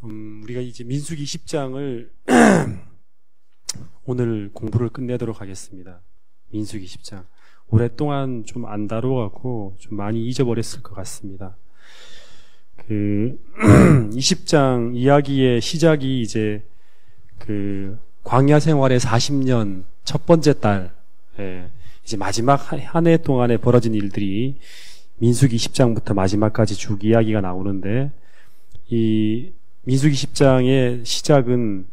우리가 이제 민수기 10장을 오늘 공부를 끝내도록 하겠습니다. 민수기 10장. 오랫동안 좀 안 다뤄갖고 좀 많이 잊어버렸을 것 같습니다. 20장 이야기의 시작이 이제 광야 생활의 40년 첫 번째 달, 이제 마지막 한 해 동안에 벌어진 일들이 민수기 10장부터 마지막까지 쭉 이야기가 나오는데, 이 민수기 10장의 시작은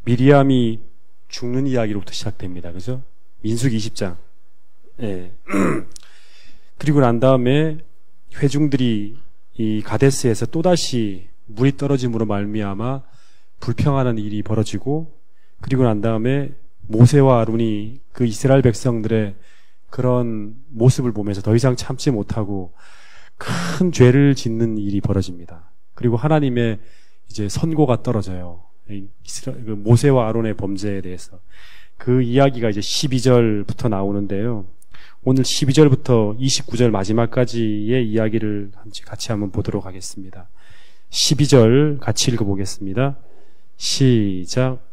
미리암이 죽는 이야기로부터 시작됩니다. 그죠? 민수기 20장. 그리고 난 다음에 회중들이 이 가데스에서 또다시 물이 떨어짐으로 말미암아 불평하는 일이 벌어지고, 그리고 난 다음에 모세와 아론이 그 이스라엘 백성들의 그런 모습을 보면서 더 이상 참지 못하고 큰 죄를 짓는 일이 벌어집니다. 그리고 하나님의 이제 선고가 떨어져요. 모세와 아론의 범죄에 대해서. 그 이야기가 이제 12절부터 나오는데요. 오늘 12절부터 29절 마지막까지의 이야기를 같이 한번 보도록 하겠습니다. 12절 같이 읽어보겠습니다. 시작.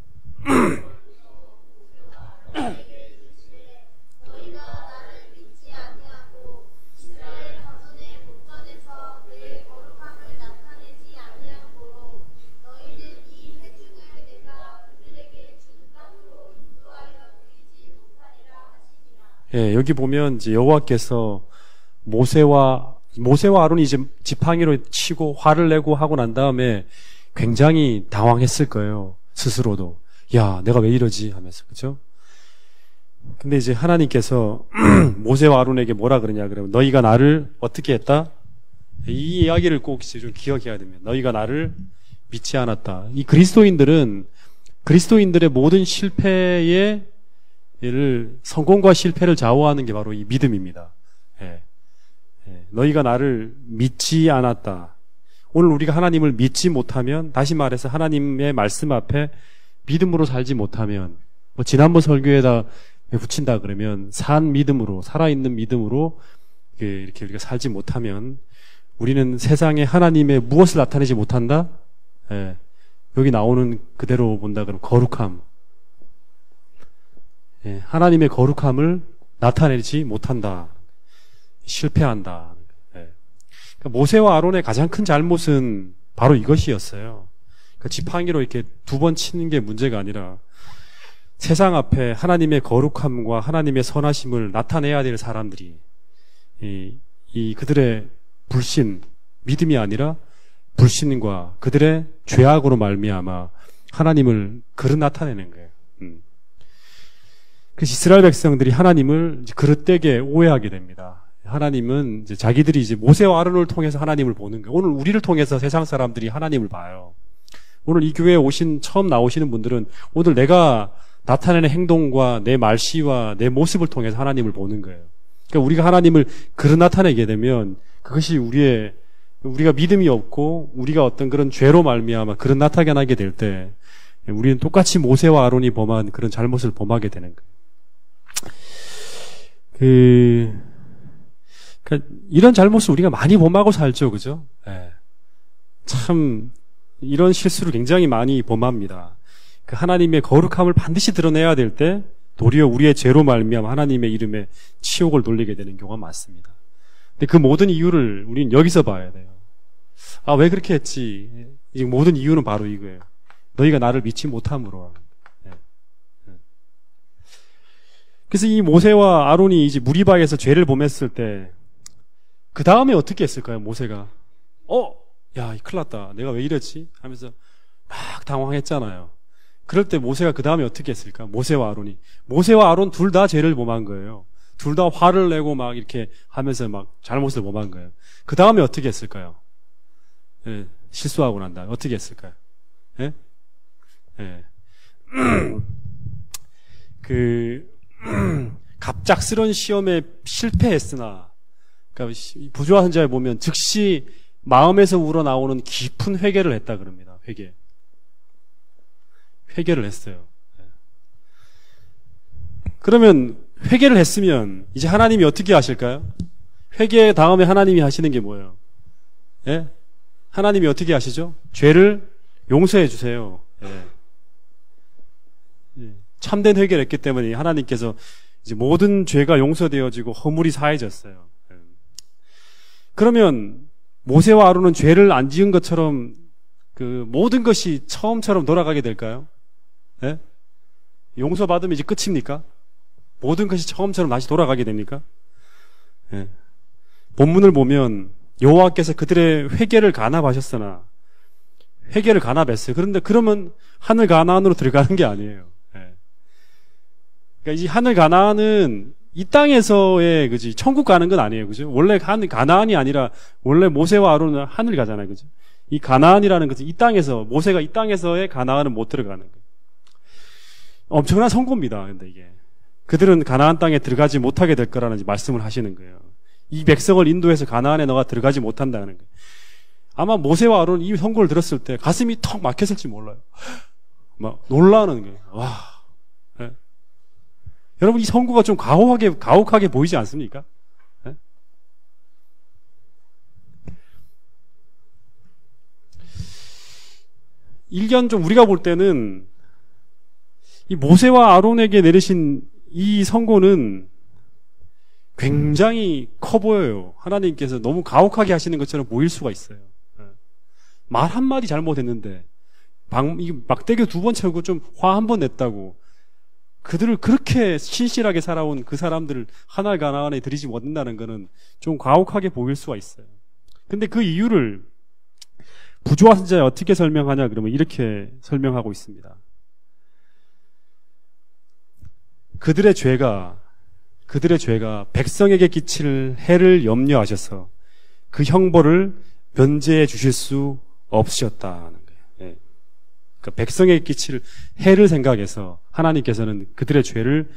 여기 보면 이제 여호와께서 모세와 아론이 이제 지팡이로 치고 화를 내고 하고 난 다음에 굉장히 당황했을 거예요. 스스로도. 야, 내가 왜 이러지? 하면서. 그죠? 근데 이제 하나님께서 모세와 아론에게 뭐라 그러냐 그러면, 너희가 나를 어떻게 했다? 이 이야기를 꼭 좀 기억해야 됩니다. 너희가 나를 믿지 않았다. 이 그리스도인들의 모든 실패의 성공과 실패를 좌우하는 게 바로 이 믿음입니다. 너희가 나를 믿지 않았다. 오늘 우리가 하나님을 믿지 못하면, 다시 말해서 하나님의 말씀 앞에 믿음으로 살지 못하면, 지난번 설교에다 붙인다 그러면 산 믿음으로, 살아있는 믿음으로 이렇게 우리가 살지 못하면 우리는 세상에 하나님의 무엇을 나타내지 못한다? 여기 나오는 그대로 본다 그러면 거룩함. 하나님의 거룩함을 나타내지 못한다. 실패한다. 그러니까 모세와 아론의 가장 큰 잘못은 바로 이것이었어요. 그러니까 지팡이로 이렇게 두 번 치는 게 문제가 아니라 세상 앞에 하나님의 거룩함과 하나님의 선하심을 나타내야 될 사람들이 그들의 불신, 믿음이 아니라 불신과 그들의 죄악으로 말미암아 하나님을 그릇 나타내는 거예요. 그래서 이스라엘 백성들이 하나님을 그릇되게 오해하게 됩니다. 하나님은 이제 자기들이 이제 모세와 아론을 통해서 하나님을 보는 거예요. 오늘 우리를 통해서 세상 사람들이 하나님을 봐요. 오늘 이 교회에 처음 나오시는 분들은 오늘 내가 나타내는 행동과 내 말씨와 내 모습을 통해서 하나님을 보는 거예요. 그러니까 우리가 하나님을 그릇 나타내게 되면 그것이 우리가 믿음이 없고 우리가 어떤 그런 죄로 말미암아 그릇 나타나게 될 때 우리는 똑같이 모세와 아론이 범한 그런 잘못을 범하게 되는 거예요. 그러니까 이런 잘못을 우리가 많이 범하고 살죠, 그죠? 참 이런 실수를 굉장히 많이 범합니다. 그 하나님의 거룩함을 반드시 드러내야 될 때 도리어 우리의 죄로 말미암아 하나님의 이름에 치욕을 돌리게 되는 경우가 많습니다. 근데 그 모든 이유를 우리는 여기서 봐야 돼요. 아, 왜 그렇게 했지? 이 모든 이유는 바로 이거예요. 너희가 나를 믿지 못함으로. 그래서 이 모세와 아론이 이제 무리바에서 죄를 범했을 때 그 다음에 어떻게 했을까요? 모세가 야, 큰일 났다. 내가 왜 이랬지? 하면서 막 당황했잖아요. 그럴 때 모세가 그 다음에 어떻게 했을까? 모세와 아론 둘 다 죄를 범한 거예요. 둘 다 화를 내고 막 이렇게 하면서 막 잘못을 범한 거예요. 그 다음에 어떻게 했을까요? 실수하고 난 다음에 어떻게 했을까요? 갑작스런 시험에 실패했으나, 그러니까 부조한 자에 보면 즉시 마음에서 우러나오는 깊은 회개를 했다 그럽니다. 회개를 했어요. 그러면 회개를 했으면 이제 하나님이 어떻게 하실까요? 회개 다음에 하나님이 하시는 게 뭐예요? 하나님이 어떻게 하시죠? 죄를 용서해 주세요. 예. 예. 참된 회개를 했기 때문에 하나님께서 이제 모든 죄가 용서되어지고 허물이 사해졌어요. 예. 그러면 모세와 아론은 죄를 안 지은 것처럼 그 모든 것이 처음처럼 돌아가게 될까요? 예? 용서받으면 이제 끝입니까? 모든 것이 처음처럼 다시 돌아가게 됩니까? 예. 본문을 보면 여호와께서 그들의 회개를 간합하셨으나 회개를 간합했어요. 그런데 그러면 하늘 가나안으로 들어가는 게 아니에요. 예. 그러니까 이 하늘 가나안은 이 땅에서의 그지 천국 가는 건 아니에요. 그죠? 원래 가나안이 아니라 원래 모세와 아론은 하늘 가잖아요. 그죠? 이 가나안이라는 것은 이 땅에서 모세가 이 땅에서의 가나안은 못 들어가는 거예요. 엄청난 선고입니다. 근데 이게 그들은 가나안 땅에 들어가지 못하게 될 거라는 말씀을 하시는 거예요. 이 백성을 인도해서 가나안에 너가 들어가지 못한다는 거예요. 아마 모세와 아론은 이 선고를 들었을 때 가슴이 턱 막혔을지 몰라요. 막 놀라는 거예요. 와. 네. 여러분 이 선고가 좀 가혹하게 보이지 않습니까? 네? 일견 좀 우리가 볼 때는 이 모세와 아론에게 내리신 이 선고는 굉장히 커 보여요. 하나님께서 너무 가혹하게 하시는 것처럼 보일 수가 있어요. 말 한마디 잘못했는데 막대기 2번 채우고 좀 화 한 번 냈다고 그들을 그렇게 신실하게 살아온 그 사람들을 하늘 가나안에 들이지 못한다는 것은 좀 가혹하게 보일 수가 있어요. 근데 그 이유를 부조화 선지자에 어떻게 설명하냐 그러면 이렇게 설명하고 있습니다. 그들의 죄가 백성에게 끼칠 해를 염려하셔서 그 형벌을 면제해 주실 수 없으셨다는 거예요. 예. 그러니까 백성에게 끼칠 해를 생각해서 하나님께서는 그들의 죄를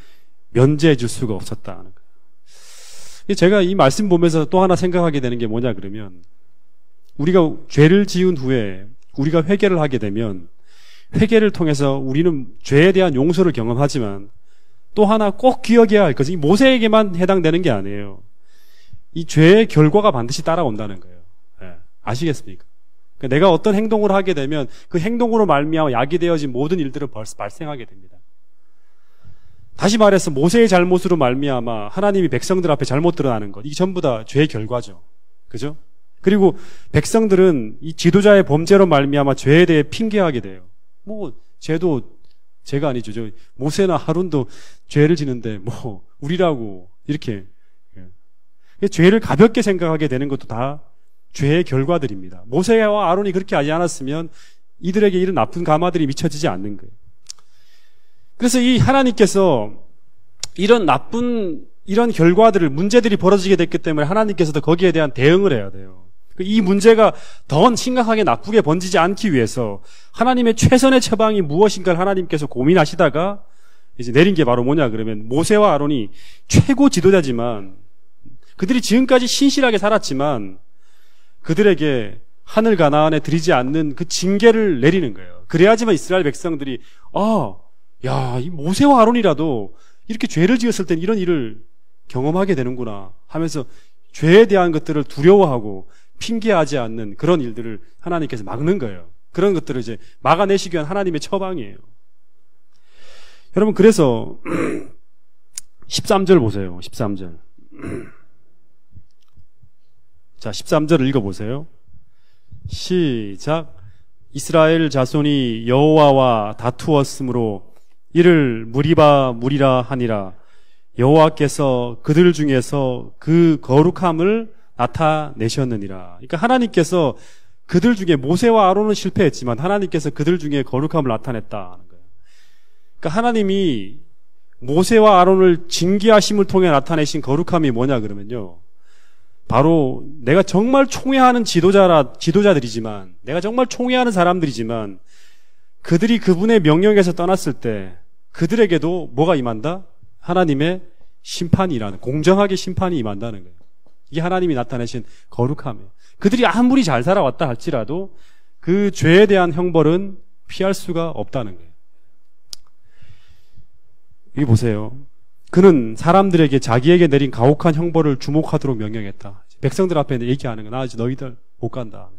면제해 줄 수가 없었다는 거예요. 제가 이 말씀 보면서 또 하나 생각하게 되는 게 뭐냐 그러면 우리가 죄를 지은 후에 우리가 회개를 하게 되면 회개를 통해서 우리는 죄에 대한 용서를 경험하지만 또 하나 꼭 기억해야 할 것은 이 모세에게만 해당되는 게 아니에요. 이 죄의 결과가 반드시 따라온다는 거예요. 예. 아시겠습니까? 그러니까 내가 어떤 행동을 하게 되면 그 행동으로 말미암아 약이 되어진 모든 일들은 발생하게 됩니다. 다시 말해서 모세의 잘못으로 말미암아 하나님이 백성들 앞에 잘못 드러나는 것, 이게 전부 다 죄의 결과죠. 그죠? 그리고 백성들은 이 지도자의 범죄로 말미암아 죄에 대해 핑계하게 돼요. 죄도 죄가 아니죠. 모세나 하룬도 죄를 지는데 우리라고 이렇게 죄를 가볍게 생각하게 되는 것도 다 죄의 결과들입니다. 모세와 아론이 그렇게 하지 않았으면 이들에게 이런 나쁜 가마들이 미쳐지지 않는 거예요. 그래서 이 하나님께서 이런 결과들을 문제들이 벌어지게 됐기 때문에 하나님께서도 거기에 대한 대응을 해야 돼요. 이 문제가 더 심각하게 나쁘게 번지지 않기 위해서 하나님의 최선의 처방이 무엇인가를 하나님께서 고민하시다가 이제 내린 게 바로 뭐냐 그러면 모세와 아론이 최고 지도자지만 그들이 지금까지 신실하게 살았지만 그들에게 하늘 가나안에 들이지 않는 그 징계를 내리는 거예요. 그래야지만 이스라엘 백성들이 이 모세와 아론이라도 이렇게 죄를 지었을 땐 이런 일을 경험하게 되는구나 하면서 죄에 대한 것들을 두려워하고 핑계하지 않는 그런 일들을 하나님께서 막는 거예요. 그런 것들을 이제 막아내시기 위한 하나님의 처방이에요. 여러분 그래서 13절 보세요. 13절. 자, 13절을 읽어보세요. 시작. 이스라엘 자손이 여호와와 다투었으므로 이를 무리라 하니라. 여호와께서 그들 중에서 그 거룩함을 나타내셨느니라. 그러니까 하나님께서 그들 중에 모세와 아론은 실패했지만 하나님께서 그들 중에 거룩함을 나타냈다는 거예요. 그러니까 하나님이 모세와 아론을 징계하심을 통해 나타내신 거룩함이 뭐냐 그러면요. 바로 내가 정말 총애하는 지도자들이지만 내가 정말 총애하는 사람들이지만 그들이 그분의 명령에서 떠났을 때 그들에게도 뭐가 임한다? 하나님의 심판이라는 공정하게 심판이 임한다는 거예요. 이게 하나님이 나타내신 거룩함이에요. 그들이 아무리 잘 살아왔다 할지라도 그 죄에 대한 형벌은 피할 수가 없다는 거예요. 여기 보세요. 그는 사람들에게 자기에게 내린 가혹한 형벌을 주목하도록 명령했다. 백성들 앞에 얘기하는 거. 나 이제 너희들 못 간다.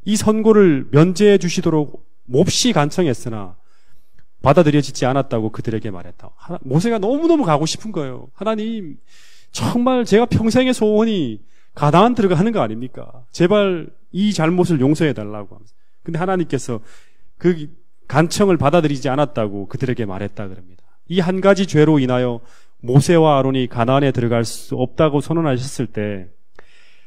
이 선고를 면제해 주시도록 몹시 간청했으나 받아들여지지 않았다고 그들에게 말했다. 모세가 너무너무 가고 싶은 거예요. 하나님, 정말 제가 평생의 소원이 가나안 들어가는 거 아닙니까? 제발 이 잘못을 용서해 달라고 하면서. 근데 하나님께서 그 간청을 받아들이지 않았다고 그들에게 말했다 그럽니다. 이 한 가지 죄로 인하여 모세와 아론이 가나안에 들어갈 수 없다고 선언하셨을 때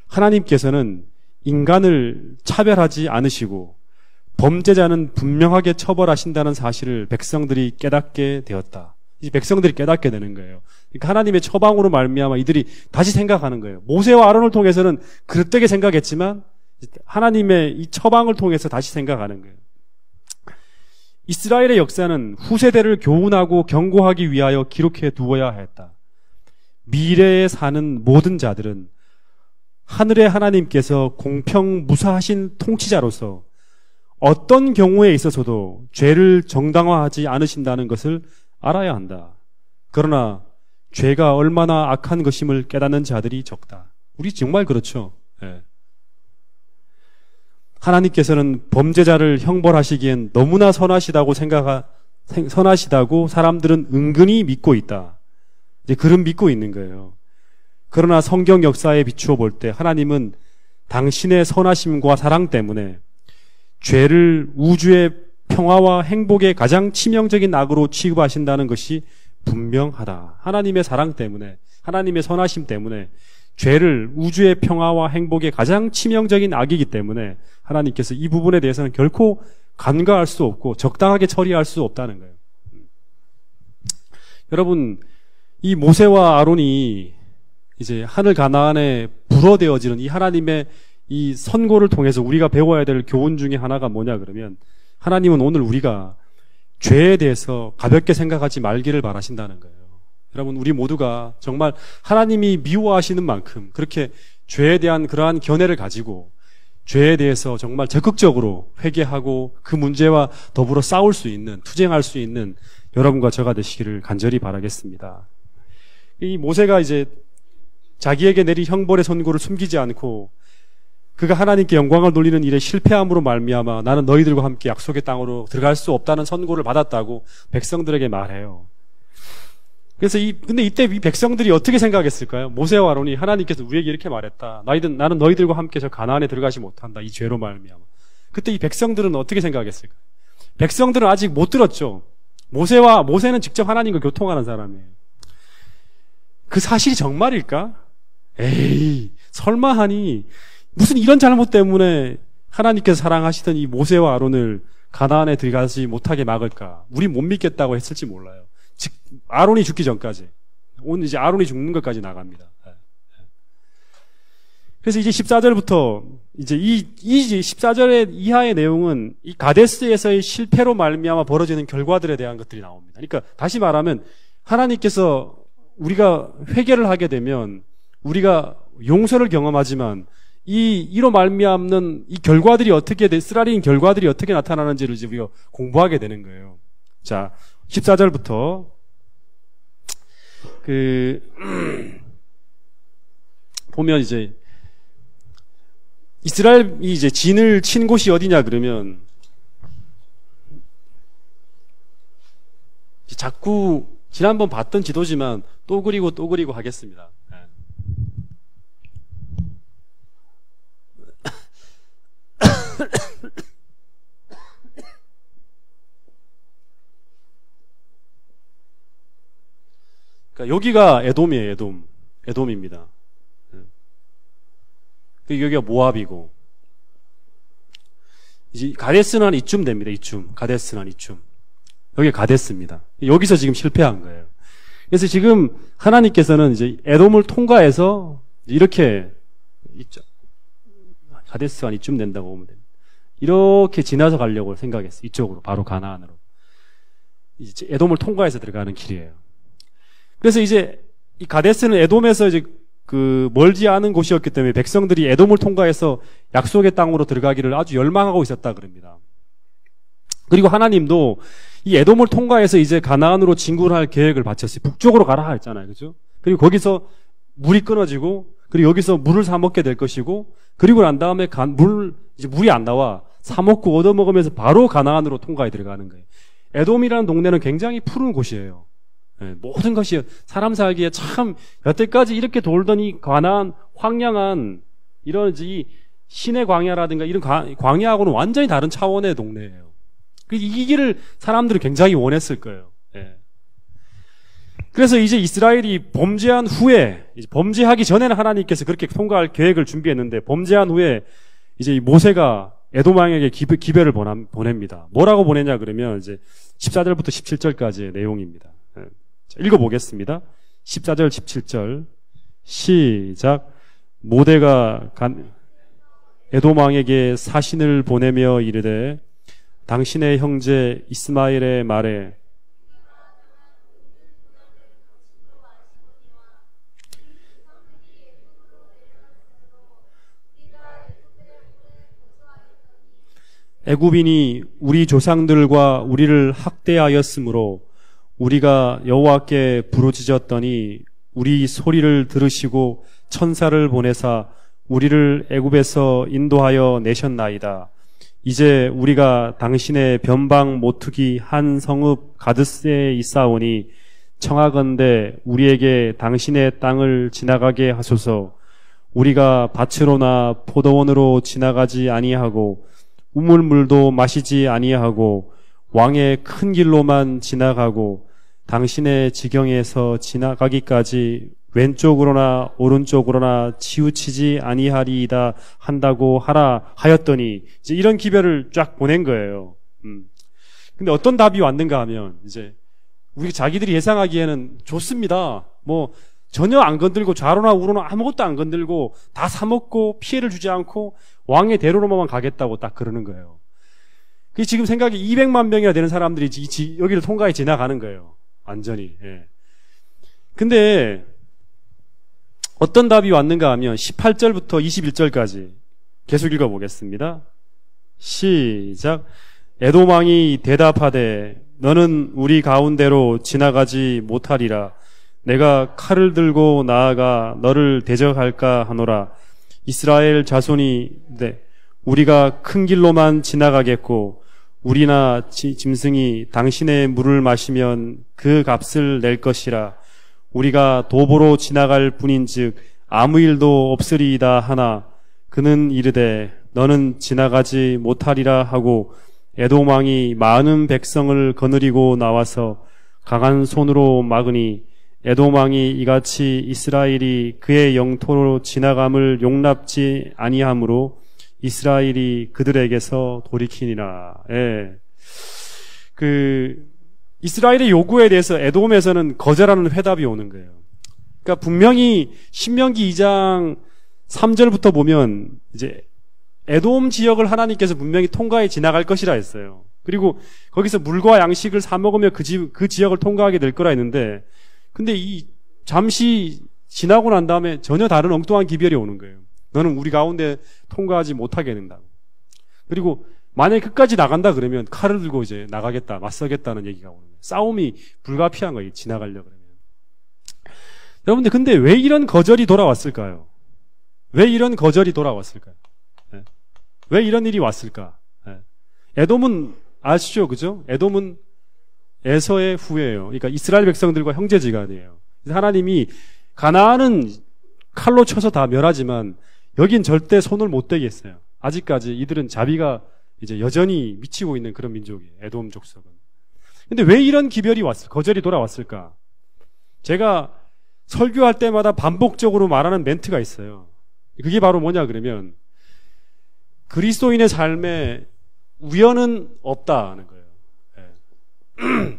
하나님께서는 인간을 차별하지 않으시고 범죄자는 분명하게 처벌하신다는 사실을 백성들이 깨닫게 되었다. 이 백성들이 깨닫게 되는 거예요. 그러니까 하나님의 처방으로 말미암아 이들이 다시 생각하는 거예요. 모세와 아론을 통해서는 그릇되게 생각했지만 하나님의 이 처방을 통해서 다시 생각하는 거예요. 이스라엘의 역사는 후세대를 교훈하고 경고하기 위하여 기록해 두어야 했다. 미래에 사는 모든 자들은 하늘의 하나님께서 공평무사하신 통치자로서 어떤 경우에 있어서도 죄를 정당화하지 않으신다는 것을 알아야 한다. 그러나 죄가 얼마나 악한 것임을 깨닫는 자들이 적다. 우리 정말 그렇죠. 네. 하나님께서는 범죄자를 형벌하시기엔 너무나 선하시다고 사람들은 은근히 믿고 있다. 이제 그런 믿고 있는 거예요. 그러나 성경 역사에 비추어 볼 때 하나님은 당신의 선하심과 사랑 때문에 죄를 우주의 평화와 행복의 가장 치명적인 악으로 취급하신다는 것이 분명하다. 하나님의 사랑 때문에, 하나님의 선하심 때문에 죄를 우주의 평화와 행복의 가장 치명적인 악이기 때문에 하나님께서 이 부분에 대해서는 결코 간과할 수 없고 적당하게 처리할 수 없다는 거예요. 여러분, 이 모세와 아론이 이제 하늘 가나안에 불어되어지는 이 하나님의 이 선고를 통해서 우리가 배워야 될 교훈 중에 하나가 뭐냐 그러면 하나님은 오늘 우리가 죄에 대해서 가볍게 생각하지 말기를 바라신다는 거예요. 여러분, 우리 모두가 정말 하나님이 미워하시는 만큼 그렇게 죄에 대한 그러한 견해를 가지고 죄에 대해서 정말 적극적으로 회개하고 그 문제와 더불어 싸울 수 있는, 투쟁할 수 있는 여러분과 저가 되시기를 간절히 바라겠습니다. 이 모세가 이제 자기에게 내린 형벌의 선고를 숨기지 않고 그가 하나님께 영광을 돌리는 일에 실패함으로 말미암아 나는 너희들과 함께 약속의 땅으로 들어갈 수 없다는 선고를 받았다고 백성들에게 말해요. 그래서 근데 이때 이 백성들이 어떻게 생각했을까요? 모세와 아론이 하나님께서 우리에게 이렇게 말했다. 나는 너희들과 함께 저 가나안에 들어가지 못한다. 이 죄로 말미암아. 그때 이 백성들은 어떻게 생각했을까요? 백성들은 아직 못 들었죠. 모세는 직접 하나님과 교통하는 사람이에요. 그 사실이 정말일까? 에이, 설마 하니 무슨 이런 잘못 때문에 하나님께서 사랑하시던 이 모세와 아론을 가나안에 들어가지 못하게 막을까? 우리 못 믿겠다고 했을지 몰라요. 즉 아론이 죽기 전까지. 오늘 이제 아론이 죽는 것까지 나갑니다. 그래서 이제 14절부터 이제 이 14절의 이하의 내용은 이 가데스에서의 실패로 말미암아 벌어지는 결과들에 대한 것들이 나옵니다. 그러니까 다시 말하면 하나님께서 우리가 회개를 하게 되면 우리가 용서를 경험하지만 이로 말미암는 이 결과들이 쓰라린 결과들이 어떻게 나타나는지를 이제 우리가 공부하게 되는 거예요. 자, 14절부터 보면 이제 이스라엘이 이제 진을 친 곳이 어디냐 그러면 자꾸 지난번 봤던 지도지만 또 그리고 하겠습니다. 그러니까 여기가 에돔이에요. 에돔입니다. 여기가 모압이고 이제 가데스는 한 이쯤 됩니다. 가데스는 한 이쯤. 여기가 가데스입니다. 여기서 지금 실패한 거예요. 그래서 지금 하나님께서는 이제 에돔을 통과해서 이렇게 있죠. 가데스가 한 이쯤 된다고 보면 됩니다. 이렇게 지나서 가려고 생각했어요. 이쪽으로, 바로 가나안으로. 이제 에돔을 통과해서 들어가는 길이에요. 그래서 이제 이 가데스는 에돔에서 이제 멀지 않은 곳이었기 때문에 백성들이 에돔을 통과해서 약속의 땅으로 들어가기를 아주 열망하고 있었다 그럽니다. 그리고 하나님도 이 에돔을 통과해서 이제 가나안으로 진군할 계획을 바쳤어요. 북쪽으로 가라 했잖아요. 그죠? 그리고 거기서 물이 끊어지고 그리고 여기서 물을 사 먹게 될 것이고, 그리고 난 다음에 이제 물이 안 나와. 사 먹고 얻어 먹으면서 바로 가나안으로 통과해 들어가는 거예요. 에돔이라는 동네는 굉장히 푸른 곳이에요. 예, 모든 것이 사람 살기에 참 여태까지 이렇게 돌더니 가나안 황량한 이런 이 신의 광야라든가 이런 광야하고는 완전히 다른 차원의 동네예요. 이 길을 사람들은 굉장히 원했을 거예요. 예. 그래서 이제 이스라엘이 범죄한 후에, 이제 범죄하기 전에는 하나님께서 그렇게 통과할 계획을 준비했는데, 범죄한 후에 이제 이 모세가 에돔 왕에게 기별을 보냅니다. 뭐라고 보내냐 그러면 이제 14절부터 17절까지의 내용입니다. 예. 자, 읽어보겠습니다. 14절 17절 시작. 모세가 에돔 왕에게 사신을 보내며 이르되 당신의 형제 이스마엘의 말에 애굽인이 우리 조상들과 우리를 학대하였으므로 우리가 여호와께 부르짖었더니 우리 소리를 들으시고 천사를 보내사 우리를 애굽에서 인도하여 내셨나이다. 이제 우리가 당신의 변방 모투기 한 성읍 가드스에 있사오니 청하건대 우리에게 당신의 땅을 지나가게 하소서. 우리가 밭으로나 포도원으로 지나가지 아니하고 우물물도 마시지 아니하고 왕의 큰 길로만 지나가고 당신의 지경에서 지나가기까지 왼쪽으로나 오른쪽으로나 치우치지 아니하리이다 한다고 하라 하였더니 이제 이런 기별을 쫙 보낸 거예요. 근데 어떤 답이 왔는가 하면 이제 우리 자기들이 예상하기에는 좋습니다. 뭐 전혀 안 건들고 좌로나 우로나 아무것도 안 건들고 다 사먹고 피해를 주지 않고 왕의 대로로만 가겠다고 딱 그러는 거예요. 그게 지금 생각이 200만 명이나 되는 사람들이 여기를 통과해 지나가는 거예요. 완전히. 예. 근데 어떤 답이 왔는가 하면 18절부터 21절까지 계속 읽어보겠습니다. 시작. 에돔 왕이 대답하되 너는 우리 가운데로 지나가지 못하리라. 내가 칼을 들고 나아가 너를 대적할까 하노라. 이스라엘 자손이 우리가 큰 길로만 지나가겠고 우리나 짐승이 당신의 물을 마시면 그 값을 낼 것이라. 우리가 도보로 지나갈 뿐인즉 아무 일도 없으리이다 하나 그는 이르되 너는 지나가지 못하리라 하고 에돔 왕이 많은 백성을 거느리고 나와서 강한 손으로 막으니 에돔 왕이 이같이 이스라엘이 그의 영토로 지나감을 용납지 아니하므로 이스라엘이 그들에게서 돌이키니라. 예. 이스라엘의 요구에 대해서 에돔에서는 거절하는 회답이 오는 거예요. 그러니까 분명히 신명기 2장 3절부터 보면 이제 에돔 지역을 하나님께서 분명히 통과해 지나갈 것이라 했어요. 그리고 거기서 물과 양식을 사 먹으며 그 지역을 통과하게 될 거라 했는데, 근데 잠시 지나고 난 다음에 전혀 다른 엉뚱한 기별이 오는 거예요. 너는 우리 가운데 통과하지 못하게 된다고. 그리고 만약에 끝까지 나간다 그러면 칼을 들고 이제 나가겠다, 맞서겠다는 얘기가 오는 거예요. 싸움이 불가피한 거예요. 지나가려고 그러면. 여러분들, 근데 왜 이런 거절이 돌아왔을까요? 왜 이런 거절이 돌아왔을까요? 네. 왜 이런 일이 왔을까? 네. 에돔은 아시죠? 그죠? 에돔은 에서의 후예요. 그러니까 이스라엘 백성들과 형제지간이에요. 하나님이 가나안은 칼로 쳐서 다 멸하지만 여긴 절대 손을 못 대게 했어요. 아직까지 이들은 자비가 이제 여전히 미치고 있는 그런 민족이에요. 에돔 족속은. 근데 왜 이런 거절이 돌아왔을까? 제가 설교할 때마다 반복적으로 말하는 멘트가 있어요. 그게 바로 뭐냐 그러면 그리스도인의 삶에 우연은 없다는 거예요. 네.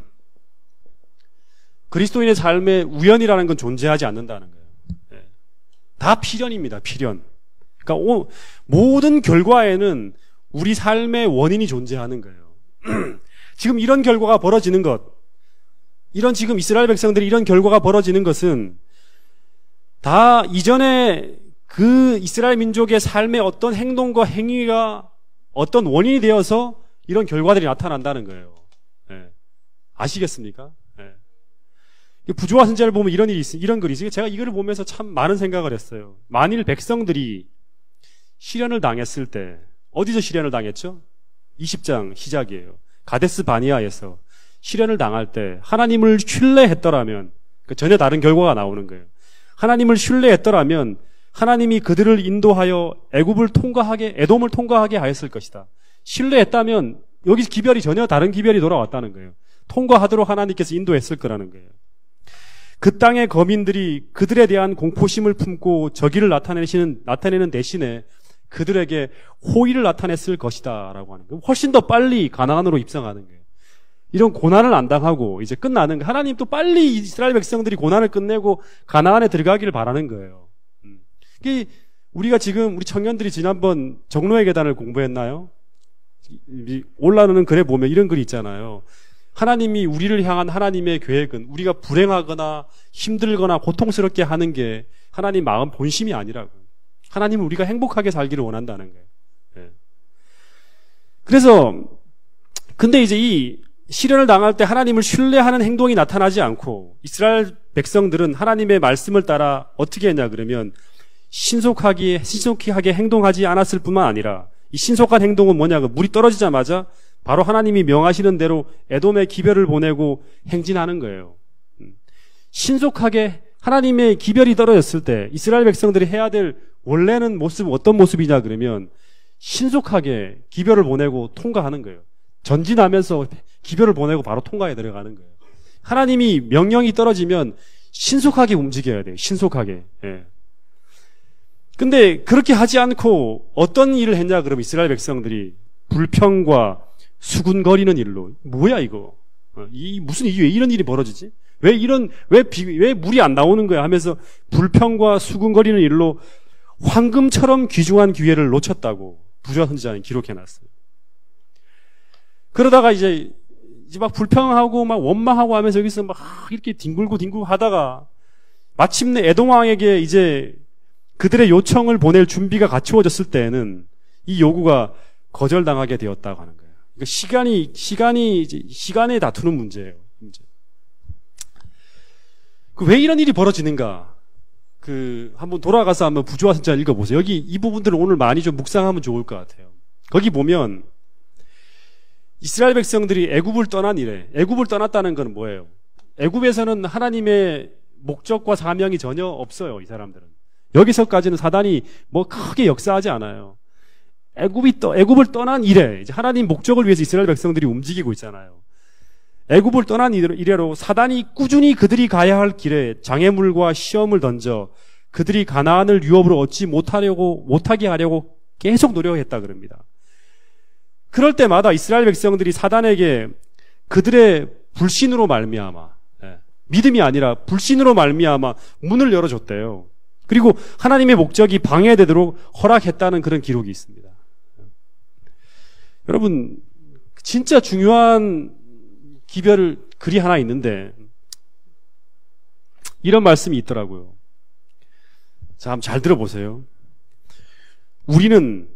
그리스도인의 삶에 우연이라는 건 존재하지 않는다는 거예요. 네. 다 필연입니다. 필연. 그러니까 모든 결과에는 우리 삶의 원인이 존재하는 거예요. 지금 이런 결과가 벌어지는 것, 지금 이스라엘 백성들이 이런 결과가 벌어지는 것은 다 이전에 그 이스라엘 민족의 삶의 어떤 행동과 행위가 어떤 원인이 되어서 이런 결과들이 나타난다는 거예요. 네. 아시겠습니까? 네. 부조와 선지자를 보면 이런 글이 있어요. 제가 이거를 보면서 참 많은 생각을 했어요. 만일 백성들이 시련을 당했을 때, 어디서 시련을 당했죠? 20장 시작이에요. 가데스 바니아에서 시련을 당할 때 하나님을 신뢰했더라면 전혀 다른 결과가 나오는 거예요. 하나님을 신뢰했더라면 하나님이 그들을 인도하여 애굽을 통과하게, 에돔을 통과하게 하였을 것이다. 신뢰했다면 여기 기별이 전혀 다른 기별이 돌아왔다는 거예요. 통과하도록 하나님께서 인도했을 거라는 거예요. 그 땅의 거민들이 그들에 대한 공포심을 품고 저기를 나타내는 대신에 그들에게 호의를 나타냈을 것이다 라고 하는 거예요. 훨씬 더 빨리 가나안으로 입성하는 거예요. 이런 고난을 안 당하고 이제 끝나는 거예요. 하나님 또 빨리 이스라엘 백성들이 고난을 끝내고 가나안에 들어가기를 바라는 거예요. 우리가 지금 우리 청년들이 지난번 종로의 계단을 공부했나요? 올라오는 글에 보면 이런 글이 있잖아요. 하나님이 우리를 향한 하나님의 계획은 우리가 불행하거나 힘들거나 고통스럽게 하는 게 하나님 마음 본심이 아니라고. 하나님은 우리가 행복하게 살기를 원한다는 거예요. 예. 그래서 근데 이제 이 시련을 당할 때 하나님을 신뢰하는 행동이 나타나지 않고 이스라엘 백성들은 하나님의 말씀을 따라 어떻게 했냐 그러면 신속히 하게 행동하지 않았을 뿐만 아니라 이 신속한 행동은 뭐냐고 물이 떨어지자마자 바로 하나님이 명하시는 대로 에돔의 기별을 보내고 행진하는 거예요. 신속하게 하나님의 기별이 떨어졌을 때 이스라엘 백성들이 해야 될 원래는 모습 어떤 모습이냐 그러면 신속하게 기별을 보내고 통과하는 거예요. 전진하면서 기별을 보내고 바로 통과에 들어가는 거예요. 하나님이 명령이 떨어지면 신속하게 움직여야 돼요. 신속하게. 예. 근데 그렇게 하지 않고 어떤 일을 했냐 그러면 이스라엘 백성들이 불평과 수군거리는 일로 뭐야 이거? 왜 이런 일이 벌어지지? 왜 물이 안 나오는 거야 하면서 불평과 수군거리는 일로 황금처럼 귀중한 기회를 놓쳤다고 부조와 선지자는 기록해놨어요. 그러다가 이제 막 불평하고 막 원망하고 하면서 여기서 막 이렇게 뒹굴고 하다가 마침내 에돔 왕에게 이제 그들의 요청을 보낼 준비가 갖추어졌을 때에는 이 요구가 거절당하게 되었다고 하는 거예요. 그러니까 시간에 다투는 문제예요. 왜 이런 일이 벌어지는가? 한번 돌아가서 한번 부조와 선지자 읽어보세요. 여기 이 부분들을 오늘 많이 좀 묵상하면 좋을 것 같아요. 거기 보면 이스라엘 백성들이 애굽을 떠난 이래. 애굽을 떠났다는 건 뭐예요? 애굽에서는 하나님의 목적과 사명이 전혀 없어요. 이 사람들은. 여기서까지는 사단이 뭐 크게 역사하지 않아요. 애굽을 떠난 이래. 이제 하나님 목적을 위해서 이스라엘 백성들이 움직이고 있잖아요. 애굽을 떠난 이래로 사단이 꾸준히 그들이 가야 할 길에 장애물과 시험을 던져 그들이 가나안을 유업으로 얻지 못하게 하려고 계속 노력했다 그럽니다. 그럴 때마다 이스라엘 백성들이 사단에게 그들의 불신으로 말미암아, 믿음이 아니라 불신으로 말미암아 문을 열어줬대요. 그리고 하나님의 목적이 방해되도록 허락했다는 그런 기록이 있습니다. 여러분, 진짜 중요한 글이 하나 있는데 이런 말씀이 있더라고요. 자, 한번 잘 들어보세요. 우리는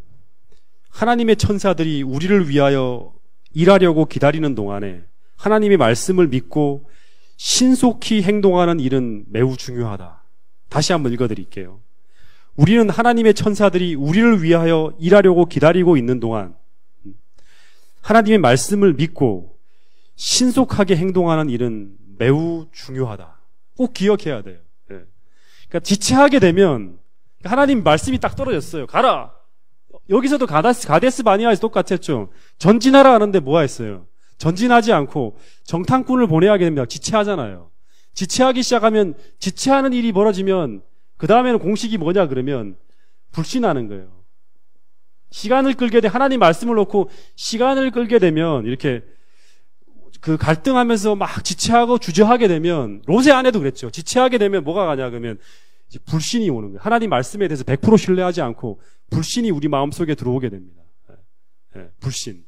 하나님의 천사들이 우리를 위하여 일하려고 기다리는 동안에 하나님의 말씀을 믿고 신속히 행동하는 일은 매우 중요하다. 다시 한번 읽어드릴게요. 우리는 하나님의 천사들이 우리를 위하여 일하려고 기다리고 있는 동안 하나님의 말씀을 믿고 신속하게 행동하는 일은 매우 중요하다. 꼭 기억해야 돼요. 그러니까 지체하게 되면 하나님 말씀이 딱 떨어졌어요. 가라. 여기서도 가데스 바니아에서 똑같았죠. 전진하라 하는데 뭐가 했어요? 전진하지 않고 정탐꾼을 보내야 됩니다. 지체하잖아요. 지체하기 시작하면 지체하는 일이 벌어지면 그 다음에는 공식이 뭐냐 그러면 불신하는 거예요. 시간을 끌게 돼 하나님 말씀을 놓고 시간을 끌게 되면 이렇게 갈등하면서 막 지체하고 주저하게 되면 롯의 아내도 그랬죠. 지체하게 되면 뭐가 가냐 그러면 이제 불신이 오는 거예요. 하나님 말씀에 대해서 100% 신뢰하지 않고 불신이 우리 마음속에 들어오게 됩니다. 불신.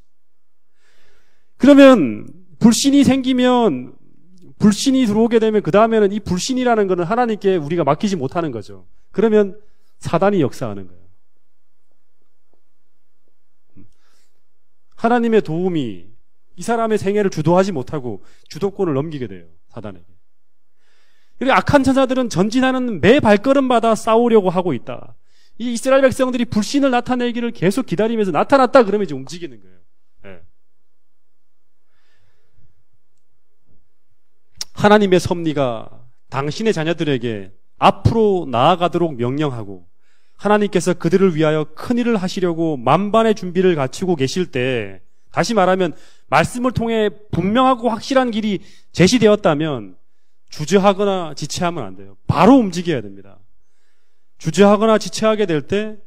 그러면 불신이 생기면 불신이 들어오게 되면 그 다음에는 이 불신이라는 것은 하나님께 우리가 맡기지 못하는 거죠. 그러면 사단이 역사하는 거예요. 하나님의 도움이 이 사람의 생애를 주도하지 못하고 주도권을 넘기게 돼요. 사단에게. 그리고 악한 천사들은 전진하는 매 발걸음마다 싸우려고 하고 있다. 이 이스라엘 백성들이 불신을 나타내기를 계속 기다리면서 나타났다 그러면 이제 움직이는 거예요. 네. 하나님의 섭리가 당신의 자녀들에게 앞으로 나아가도록 명령하고 하나님께서 그들을 위하여 큰일을 하시려고 만반의 준비를 갖추고 계실 때, 다시 말하면 말씀을 통해 분명하고 확실한 길이 제시되었다면 주저하거나 지체하면 안 돼요. 바로 움직여야 됩니다. 주저하거나 지체하게 될 때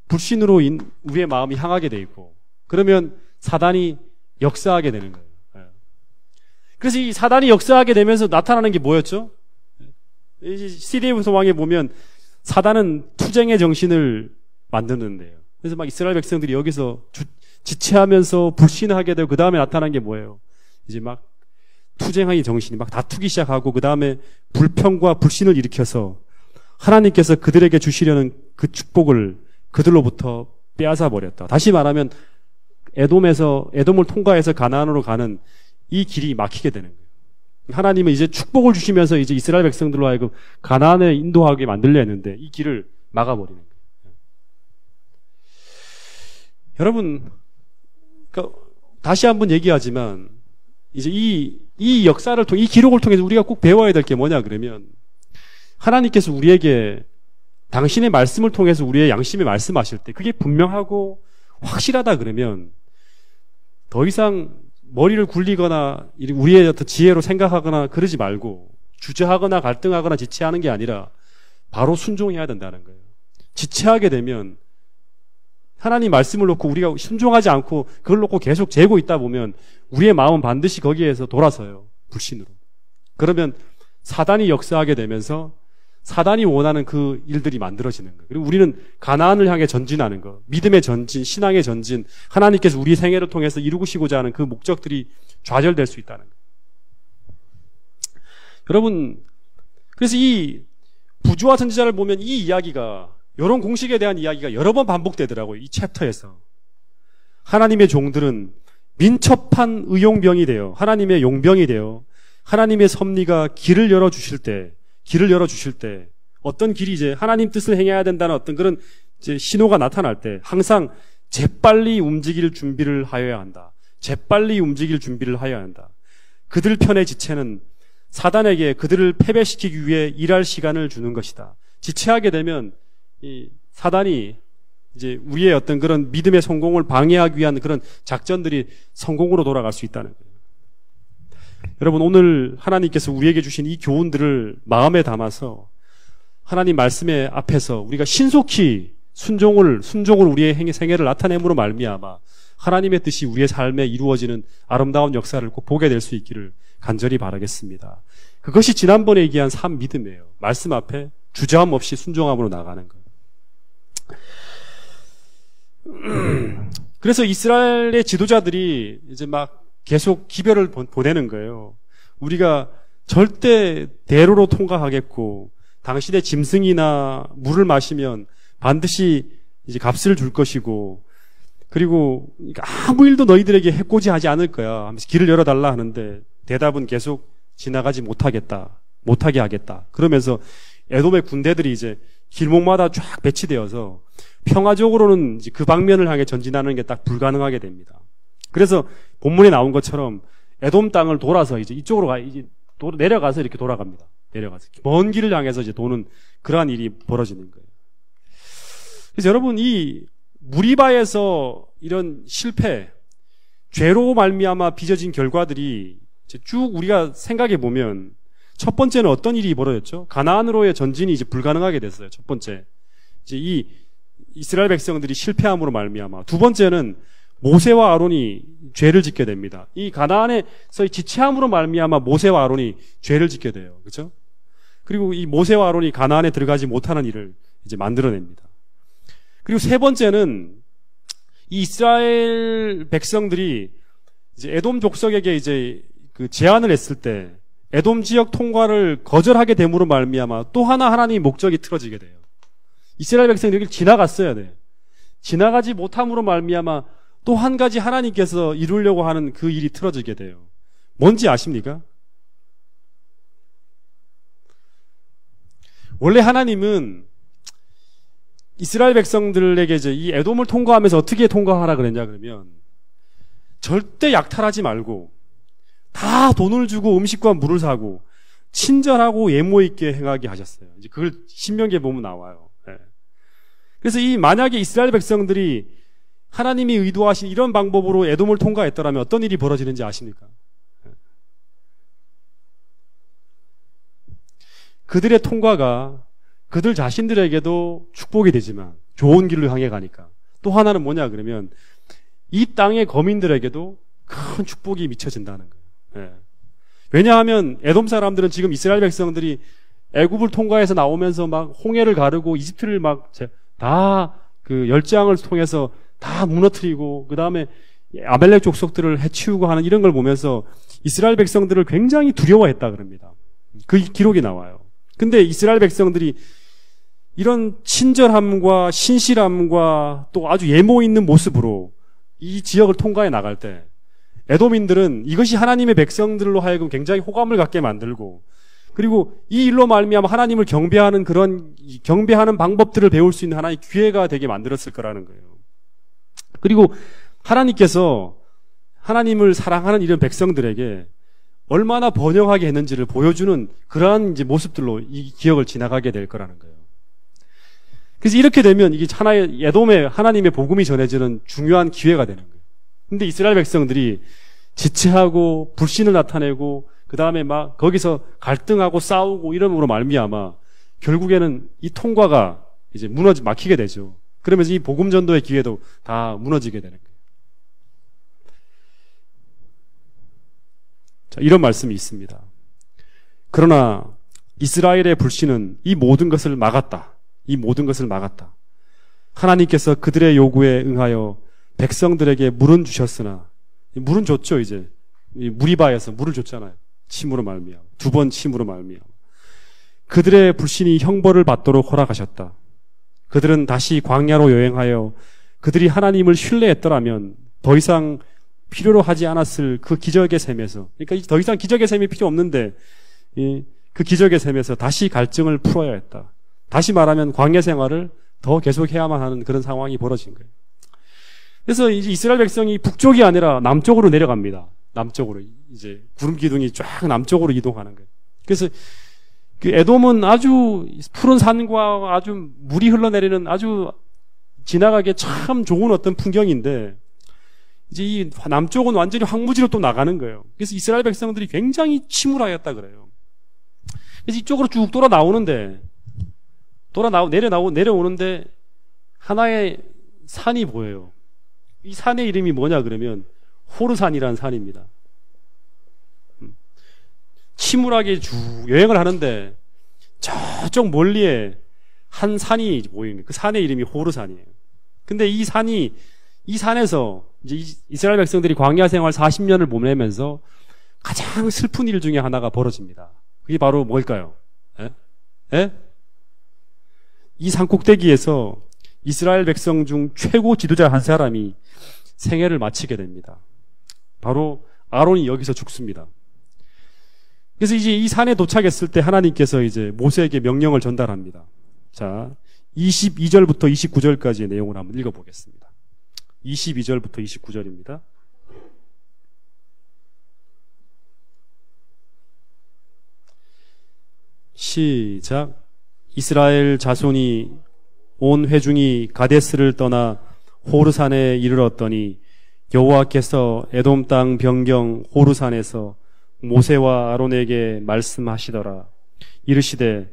불신으로 우리의 마음이 향하게 돼 있고, 그러면 사단이 역사하게 되는 거예요. 그래서 이 사단이 역사하게 되면서 나타나는 게 뭐였죠? 시리의 소망에 보면 사단은 투쟁의 정신을 만드는데요. 그래서 막 이스라엘 백성들이 여기서 지체하면서 불신하게 되고, 그 다음에 나타난 게 뭐예요? 이제 막 투쟁의 정신이 막 다투기 시작하고, 그 다음에 불평과 불신을 일으켜서 하나님께서 그들에게 주시려는 그 축복을 그들로부터 빼앗아 버렸다. 다시 말하면 에돔을 통과해서 가나안으로 가는 이 길이 막히게 되는 거예요. 하나님은 이제 축복을 주시면서 이제 이스라엘 백성들로 하여금 가나안에 인도하게 만들려 했는데 이 길을 막아버리는 거예요. 여러분, 그러니까 다시 한번 얘기하지만 이제 이 역사를 통해, 이 기록을 통해서 우리가 꼭 배워야 될 게 뭐냐 그러면, 하나님께서 우리에게 당신의 말씀을 통해서 우리의 양심에 말씀하실 때 그게 분명하고 확실하다 그러면 더 이상 머리를 굴리거나 우리의 어떤 지혜로 생각하거나 그러지 말고 주저하거나 갈등하거나 지체하는 게 아니라 바로 순종해야 된다는 거예요. 지체하게 되면 하나님 말씀을 놓고 우리가 순종하지 않고 그걸 놓고 계속 재고 있다 보면 우리의 마음은 반드시 거기에서 돌아서요. 불신으로. 그러면 사단이 역사하게 되면서 사단이 원하는 그 일들이 만들어지는 거예요. 그리고 우리는 가나안을 향해 전진하는 거, 믿음의 전진, 신앙의 전진, 하나님께서 우리 생애를 통해서 이루시고자 하는 그 목적들이 좌절될 수 있다는 거예요. 여러분, 그래서 이 부조와 선지자를 보면 이 이야기가, 이런 공식에 대한 이야기가 여러 번 반복되더라고요. 이 챕터에서. 하나님의 종들은 민첩한 의용병이 되어, 하나님의 용병이 되어 하나님의 섭리가 길을 열어주실 때 어떤 길이 이제 하나님 뜻을 행해야 된다는 어떤 그런 이제 신호가 나타날 때 항상 재빨리 움직일 준비를 하여야 한다. 재빨리 움직일 준비를 하여야 한다. 그들 편의 지체는 사단에게 그들을 패배시키기 위해 일할 시간을 주는 것이다. 지체하게 되면 이 사단이 이제 우리의 어떤 그런 믿음의 성공을 방해하기 위한 그런 작전들이 성공으로 돌아갈 수 있다는 거예요. 여러분, 오늘 하나님께서 우리에게 주신 이 교훈들을 마음에 담아서 하나님 말씀의 앞에서 우리가 신속히 순종을 우리의 생애를 나타냄으로 말미암아 하나님의 뜻이 우리의 삶에 이루어지는 아름다운 역사를 꼭 보게 될 수 있기를 간절히 바라겠습니다. 그것이 지난번에 얘기한 산 믿음이에요. 말씀 앞에 주저함 없이 순종함으로 나가는 것. 그래서 이스라엘의 지도자들이 이제 막 계속 기별을 보내는 거예요. 우리가 절대 대로로 통과하겠고, 당신의 짐승이나 물을 마시면 반드시 이제 값을 줄 것이고, 그리고 아무 일도 너희들에게 해코지 하지 않을 거야 하면서 길을 열어달라 하는데 대답은 계속 지나가지 못하게 하겠다. 그러면서 에돔의 군대들이 이제 길목마다 쫙 배치되어서 평화적으로는 이제 그 방면을 향해 전진하는 게 딱 불가능하게 됩니다. 그래서 본문에 나온 것처럼 에돔 땅을 돌아서 이제 이쪽으로 내려가서 이렇게 돌아갑니다. 내려가서 먼 길을 향해서 이제 도는 그러한 일이 벌어지는 거예요. 그래서 여러분, 이 무리바에서 이런 실패, 죄로 말미암아 빚어진 결과들이 이제 쭉 우리가 생각해 보면, 첫 번째는 어떤 일이 벌어졌죠? 가나안으로의 전진이 이제 불가능하게 됐어요. 첫 번째, 이제 이 이스라엘 백성들이 실패함으로 말미암아. 두 번째는 모세와 아론이 죄를 짓게 됩니다. 이 가나안에서의 지체함으로 말미암아 모세와 아론이 죄를 짓게 돼요. 그렇죠? 그리고 이 모세와 아론이 가나안에 들어가지 못하는 일을 이제 만들어냅니다. 그리고 세 번째는 이 이스라엘 백성들이 이제 에돔 족속에게 이제 그 제안을 했을 때 에돔 지역 통과를 거절하게 됨으로 말미암아 또 하나 하나님의 목적이 틀어지게 돼요. 이스라엘 백성들이 여기를 지나갔어야 돼요. 지나가지 못함으로 말미암아 또 한 가지 하나님께서 이루려고 하는 그 일이 틀어지게 돼요. 뭔지 아십니까? 원래 하나님은 이스라엘 백성들에게 이제 이 에돔을 통과하면서 어떻게 통과하라 그랬냐 그러면 절대 약탈하지 말고 다 돈을 주고 음식과 물을 사고 친절하고 예모 있게 행하게 하셨어요. 이제 그걸 신명기에 보면 나와요. 네. 그래서 이 만약에 이스라엘 백성들이 하나님이 의도하신 이런 방법으로 에돔을 통과했더라면 어떤 일이 벌어지는지 아십니까? 네. 그들의 통과가 그들 자신들에게도 축복이 되지만 좋은 길로 향해 가니까 또 하나는 뭐냐 그러면 이 땅의 거민들에게도 큰 축복이 미쳐진다는 거예요. 예. 왜냐하면 에돔 사람들은 지금 이스라엘 백성들이 애굽을 통과해서 나오면서 막 홍해를 가르고 이집트를 막 다 그 열장을 통해서 다 무너뜨리고 그 다음에 아멜렉 족속들을 해치우고 하는 이런 걸 보면서 이스라엘 백성들을 굉장히 두려워했다 그럽니다. 그 기록이 나와요. 근데 이스라엘 백성들이 이런 친절함과 신실함과 또 아주 예모 있는 모습으로 이 지역을 통과해 나갈 때 에돔인들은 이것이 하나님의 백성들로 하여금 굉장히 호감을 갖게 만들고 그리고 이 일로 말미암아 하나님을 경배하는 그런 경배하는 방법들을 배울 수 있는 하나의 기회가 되게 만들었을 거라는 거예요. 그리고 하나님께서 하나님을 사랑하는 이런 백성들에게 얼마나 번영하게 했는지를 보여주는 그러한 이제 모습들로 이 기억을 지나가게 될 거라는 거예요. 그래서 이렇게 되면 이게 하나의 에돔의 하나님의 복음이 전해지는 중요한 기회가 되는 거예요. 근데 이스라엘 백성들이 지체하고 불신을 나타내고 그 다음에 막 거기서 갈등하고 싸우고 이러므로 말미암아 결국에는 이 통과가 이제 막히게 되죠. 그러면서 이 복음 전도의 기회도 다 무너지게 되는 거예요. 자, 이런 말씀이 있습니다. 그러나 이스라엘의 불신은 이 모든 것을 막았다. 이 모든 것을 막았다. 하나님께서 그들의 요구에 응하여 백성들에게 물은 주셨으나 물은 줬죠. 이제 무리바에서 물을 줬잖아요. 침으로 말미암아 2번 침으로 말미암아 그들의 불신이 형벌을 받도록 허락하셨다. 그들은 다시 광야로 여행하여 그들이 하나님을 신뢰했더라면 더 이상 필요로 하지 않았을 그 기적의 셈에서 그러니까 더 이상 기적의 셈이 필요 없는데 그 기적의 셈에서 다시 갈증을 풀어야 했다. 다시 말하면 광야 생활을 더 계속해야만 하는 그런 상황이 벌어진 거예요. 그래서 이제 이스라엘 백성이 북쪽이 아니라 남쪽으로 내려갑니다. 남쪽으로 이제 구름 기둥이 쫙 남쪽으로 이동하는 거예요. 그래서 그 에돔은 아주 푸른 산과 아주 물이 흘러내리는 아주 지나가기에 참 좋은 어떤 풍경인데 이제 이 남쪽은 완전히 황무지로 또 나가는 거예요. 그래서 이스라엘 백성들이 굉장히 침울하였다 그래요. 그래서 이쪽으로 쭉 돌아 나오는데 내려오는데 하나의 산이 보여요. 이 산의 이름이 뭐냐 그러면 호르산이라는 산입니다. 침울하게 쭉 여행을 하는데 저쪽 멀리에 한 산이 보이는 그 산의 이름이 호르산이에요. 근데 이 산에서 이제 이스라엘 백성들이 광야 생활 40년을 보내면서 가장 슬픈 일 중에 하나가 벌어집니다. 그게 바로 뭘까요? 에? 이 산 꼭대기에서 이스라엘 백성 중 최고 지도자 한 사람이 생애를 마치게 됩니다. 바로 아론이 여기서 죽습니다. 그래서 이제 이 산에 도착했을 때 하나님께서 이제 모세에게 명령을 전달합니다. 자, 22절부터 29절까지의 내용을 한번 읽어보겠습니다. 22절부터 29절입니다. 시작. 이스라엘 자손이 온 회중이 가데스를 떠나 호르산에 이르렀더니 여호와께서 에돔 땅 변경 호르산에서 모세와 아론에게 말씀하시더라. 이르시되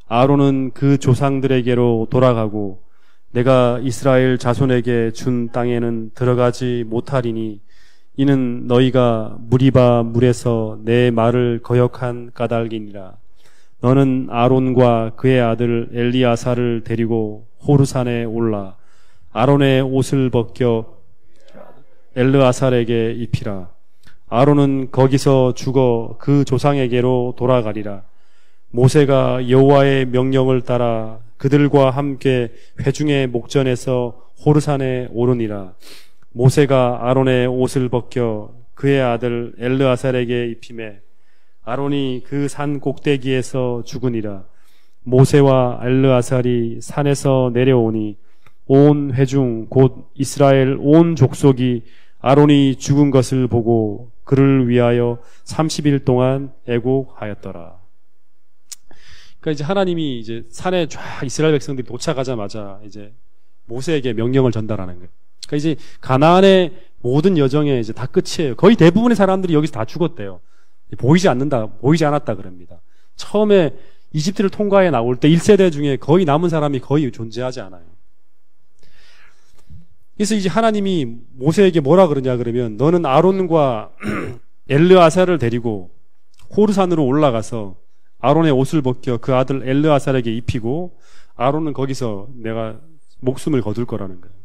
아론은 그 조상들에게로 돌아가고 내가 이스라엘 자손에게 준 땅에는 들어가지 못하리니 이는 너희가 무리바 물에서 내 말을 거역한 까닭이니라. 너는 아론과 그의 아들 엘리아사를 데리고 호르산에 올라 아론의 옷을 벗겨 엘르아살에게 입히라. 아론은 거기서 죽어 그 조상에게로 돌아가리라. 모세가 여호와의 명령을 따라 그들과 함께 회중의 목전에서 호르산에 오르니라. 모세가 아론의 옷을 벗겨 그의 아들 엘르아살에게 입히매 아론이 그 산 꼭대기에서 죽으니라. 모세와 엘르아살이 산에서 내려오니 온 회중 곧 이스라엘 온 족속이 아론이 죽은 것을 보고 그를 위하여 30일 동안 애곡하였더라. 그러니까 이제 하나님이 이제 산에 쫙 이스라엘 백성들이 도착하자마자 이제 모세에게 명령을 전달하는 거예요. 그러니까 이제 가나안의 모든 여정에 이제 다 끝이에요. 거의 대부분의 사람들이 여기서 다 죽었대요. 보이지 않았다 그럽니다. 처음에 이집트를 통과해 나올 때 1세대 중에 거의 남은 사람이 거의 존재하지 않아요. 그래서 이제 하나님이 모세에게 뭐라 그러냐 그러면 너는 아론과 엘르아살을 데리고 호르산으로 올라가서 아론의 옷을 벗겨 그 아들 엘르아살에게 입히고 아론은 거기서 내가 목숨을 거둘 거라는 거예요.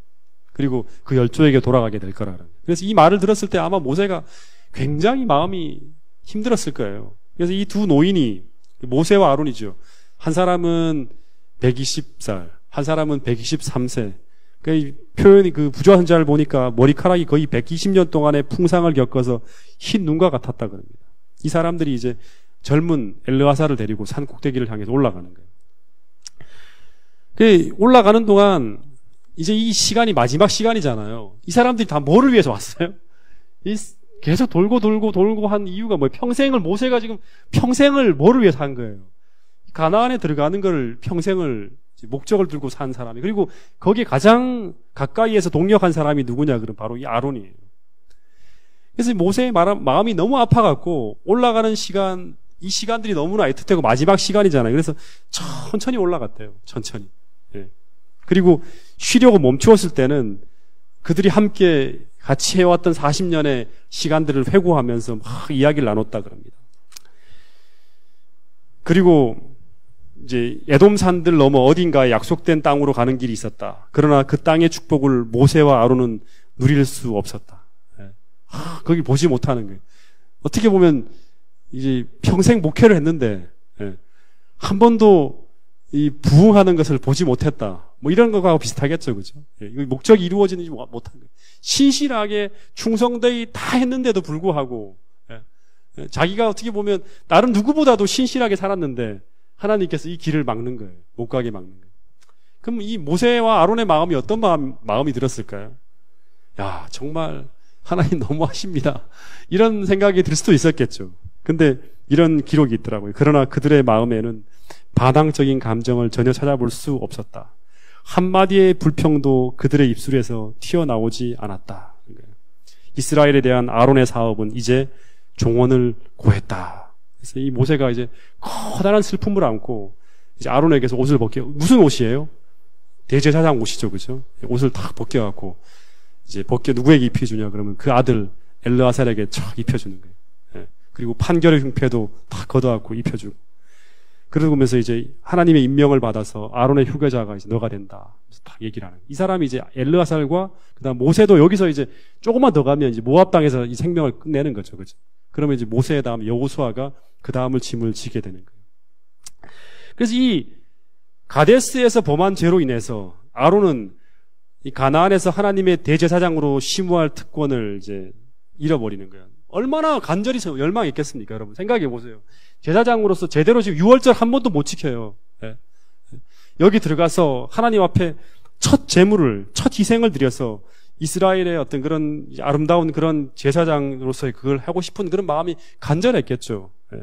그리고 그 열조에게 돌아가게 될 거라는 거예요. 그래서 이 말을 들었을 때 아마 모세가 굉장히 마음이 힘들었을 거예요. 그래서 이 두 노인이 모세와 아론이죠. 한 사람은 120살, 한 사람은 123세. 그 표현이 그 부조화 선자를 보니까 머리카락이 거의 120년 동안의 풍상을 겪어서 흰 눈과 같았다 그럽니다. 이 사람들이 이제 젊은 엘르아살을 데리고 산 꼭대기를 향해서 올라가는 거예요. 그 올라가는 동안 이제 이 시간이 마지막 시간이잖아요. 이 사람들이 다 뭐를 위해서 왔어요? 계속 돌고 한 이유가 뭐예요? 모세가 지금 평생을 뭐를 위해서 한 거예요? 가나안에 들어가는 걸 평생을 목적을 들고 산 사람이, 그리고 거기에 가장 가까이에서 동역한 사람이 누구냐 그러면 바로 이 아론이에요. 그래서 모세의 마음이 너무 아파갖고 올라가는 시간, 이 시간들이 너무나 애틋하고 마지막 시간이잖아요. 그래서 천천히 올라갔대요. 천천히. 예. 그리고 쉬려고 멈추었을 때는 그들이 함께 같이 해왔던 40년의 시간들을 회고하면서 막 이야기를 나눴다 그럽니다. 그리고 이제 에돔산들 넘어 어딘가에 약속된 땅으로 가는 길이 있었다. 그러나 그 땅의 축복을 모세와 아론은 누릴 수 없었다. 예. 거기 보지 못하는 거예요. 어떻게 보면 이제 평생 목회를 했는데 한 번도 이 부흥하는 것을 보지 못했다. 뭐 이런 거하고 비슷하겠죠, 그죠? 목적이 이루어지는지 못한 거예요. 신실하게 충성되이 다 했는데도 불구하고 자기가 어떻게 보면 다른 누구보다도 신실하게 살았는데 하나님께서 이 길을 막는 거예요. 못 가게 막는 거예요. 그럼 이 모세와 아론의 마음이 어떤 마음이 들었을까요? 야, 정말 하나님 너무하십니다. 이런 생각이 들 수도 있었겠죠. 근데 이런 기록이 있더라고요. 그러나 그들의 마음에는 반항적인 감정을 전혀 찾아볼 수 없었다. 한마디의 불평도 그들의 입술에서 튀어나오지 않았다. 이스라엘에 대한 아론의 사업은 이제 종언을 고했다. 그래서 이 모세가 이제 커다란 슬픔을 안고 이제 아론에게서 옷을 무슨 옷이에요? 대제사장 옷이죠, 그죠? 옷을 탁 벗겨갖고 이제 누구에게 입혀주냐 그러면 그 아들 엘르아살에게 촥 입혀주는 거예요. 예. 그리고 판결의 흉패도 탁 걷어갖고 입혀주고. 그러면서 이제 하나님의 임명을 받아서 아론의 후계자가 이제 너가 된다. 그래서 딱 얘기를 하는 거예요. 이 사람이 이제 엘르아살과 그다음 모세도 여기서 이제 조금만 더 가면 이제 모압 땅에서 이 생명을 끝내는 거죠, 그죠? 그러면 이제 모세의 다음 여호수아가 그 다음을 짐을 지게 되는 거예요. 그래서 이 가데스에서 범한 죄로 인해서 아론은 이 가나안에서 하나님의 대제사장으로 심우할 특권을 이제 잃어버리는 거예요. 얼마나 간절히 열망했겠습니까, 여러분? 생각해 보세요. 제사장으로서 제대로 지금 유월절 한 번도 못 지켜요. 예. 여기 들어가서 하나님 앞에 첫 제물을, 첫 희생을 드려서 이스라엘의 어떤 그런 아름다운 그런 제사장으로서의 그걸 하고 싶은 그런 마음이 간절했겠죠. 예.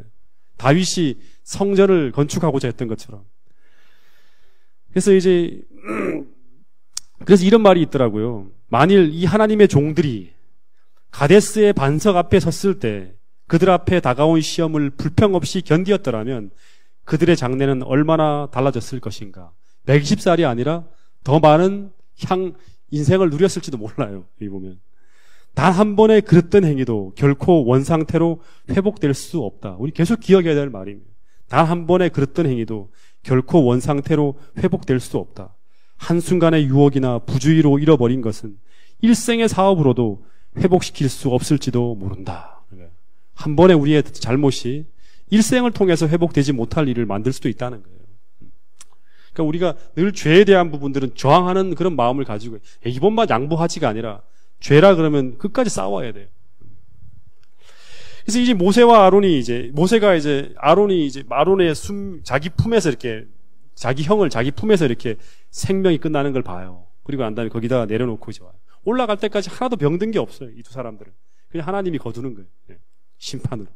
다윗이 성전을 건축하고자 했던 것처럼. 그래서 그래서 이런 말이 있더라고요. 만일 이 하나님의 종들이 가데스의 반석 앞에 섰을 때 그들 앞에 다가온 시험을 불평 없이 견디었더라면 그들의 장래는 얼마나 달라졌을 것인가. 120살이 아니라 더 많은 인생을 누렸을지도 몰라요. 여기 보면. 단 한 번의 그랬던 행위도 결코 원상태로 회복될 수 없다. 우리 계속 기억해야 될 말입니다. 단 한 번의 그랬던 행위도 결코 원상태로 회복될 수 없다. 한순간의 유혹이나 부주의로 잃어버린 것은 일생의 사업으로도 회복시킬 수 없을지도 모른다. 한 번의 우리의 잘못이 일생을 통해서 회복되지 못할 일을 만들 수도 있다는 거예요. 그러니까 우리가 늘 죄에 대한 부분들은 저항하는 그런 마음을 가지고 이번만 양보하지가 아니라 죄라 그러면 끝까지 싸워야 돼요. 그래서 이제 모세와 아론이 아론의 자기 품에서 이렇게 자기 형을 자기 품에서 이렇게 생명이 끝나는 걸 봐요. 그리고 난 다음에 거기다가 내려놓고 이제 와요. 올라갈 때까지 하나도 병든 게 없어요. 이 두 사람들은. 그냥 하나님이 거두는 거예요. 심판으로.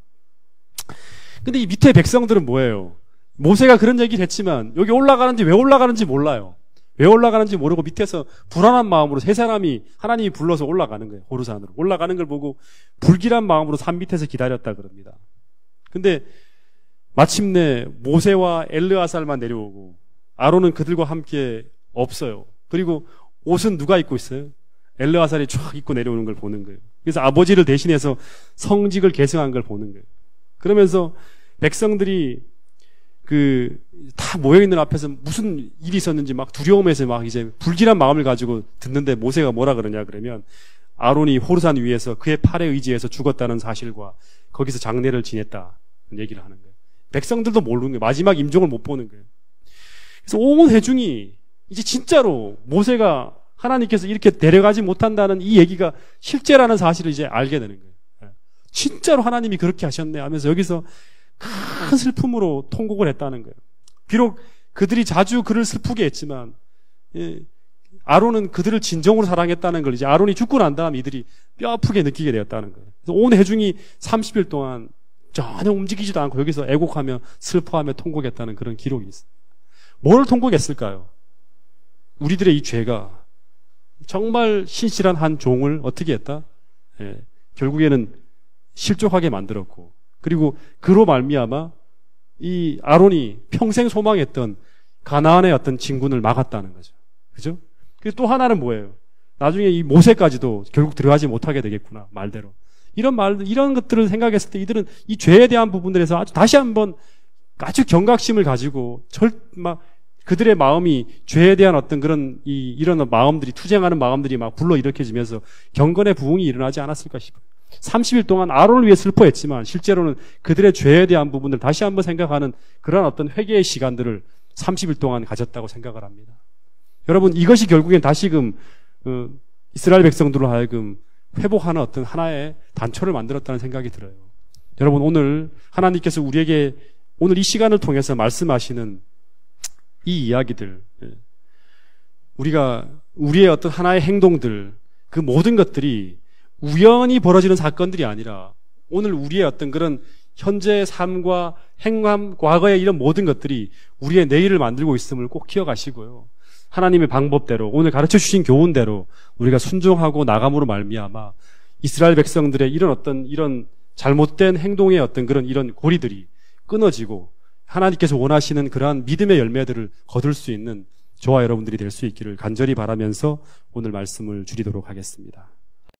근데 이 밑에 백성들은 뭐예요? 모세가 그런 얘기를 했지만 여기 올라가는지 왜 올라가는지 몰라요. 왜 올라가는지 모르고 밑에서 불안한 마음으로 세 사람이 하나님이 불러서 올라가는 거예요. 호르산으로. 올라가는 걸 보고 불길한 마음으로 산 밑에서 기다렸다 그럽니다. 근데 마침내 모세와 엘르아살만 내려오고 아론은 그들과 함께 없어요. 그리고 옷은 누가 입고 있어요? 엘르아살이 쫙 입고 내려오는 걸 보는 거예요. 그래서 아버지를 대신해서 성직을 계승한 걸 보는 거예요. 그러면서 백성들이 다 모여있는 앞에서 무슨 일이 있었는지 막 두려움에서 막 이제 불길한 마음을 가지고 듣는데 모세가 뭐라 그러냐 그러면 아론이 호르산 위에서 그의 팔에 의지해서 죽었다는 사실과 거기서 장례를 지냈다는 얘기를 하는 거예요. 백성들도 모르는 거예요. 마지막 임종을 못 보는 거예요. 그래서 온 회중이 이제 진짜로 모세가 하나님께서 이렇게 데려가지 못한다는 이 얘기가 실제라는 사실을 이제 알게 되는 거예요. 진짜로 하나님이 그렇게 하셨네 하면서 여기서 큰 슬픔으로 통곡을 했다는 거예요. 비록 그들이 자주 그를 슬프게 했지만 아론은 그들을 진정으로 사랑했다는 걸 이제 아론이 죽고 난 다음 이들이 뼈 아프게 느끼게 되었다는 거예요. 그래서 온 회중이 30일 동안 전혀 움직이지도 않고 여기서 애곡하며 슬퍼하며 통곡했다는 그런 기록이 있어요. 뭘 통곡했을까요? 우리들의 이 죄가 정말 신실한 한 종을 어떻게 했다? 결국에는 실족하게 만들었고 그리고 그로 말미암아 이 아론이 평생 소망했던 가나안의 어떤 진군을 막았다는 거죠. 그죠? 그리고 또 하나는 뭐예요? 나중에 이 모세까지도 결국 들어가지 못하게 되겠구나, 말대로. 이런 것들을 생각했을 때 이들은 이 죄에 대한 부분들에서 다시 한번 아주 경각심을 가지고 그들의 마음이 죄에 대한 어떤 이런 마음들이, 투쟁하는 마음들이 막 불러일으켜지면서 경건의 부흥이 일어나지 않았을까 싶어요. 30일 동안 아론을 위해 슬퍼했지만 실제로는 그들의 죄에 대한 부분을 다시 한번 생각하는 그런 어떤 회개의 시간들을 30일 동안 가졌다고 생각을 합니다. 여러분, 이것이 결국엔 다시금 이스라엘 백성들로 하여금 회복하는 어떤 하나의 단초를 만들었다는 생각이 들어요. 여러분, 오늘 하나님께서 우리에게 오늘 이 시간을 통해서 말씀하시는 이 이야기들, 우리의 어떤 하나의 행동들, 그 모든 것들이 우연히 벌어지는 사건들이 아니라 오늘 우리의 어떤 그런 현재의 삶과 행함, 과거의 이런 모든 것들이 우리의 내일을 만들고 있음을 꼭 기억하시고요. 하나님의 방법대로, 오늘 가르쳐 주신 교훈대로 우리가 순종하고 나감으로 말미암아 이스라엘 백성들의 이런 잘못된 행동의 어떤 이런 고리들이 끊어지고 하나님께서 원하시는 그러한 믿음의 열매들을 거둘 수 있는 저와 여러분들이 될 수 있기를 간절히 바라면서 오늘 말씀을 줄이도록 하겠습니다.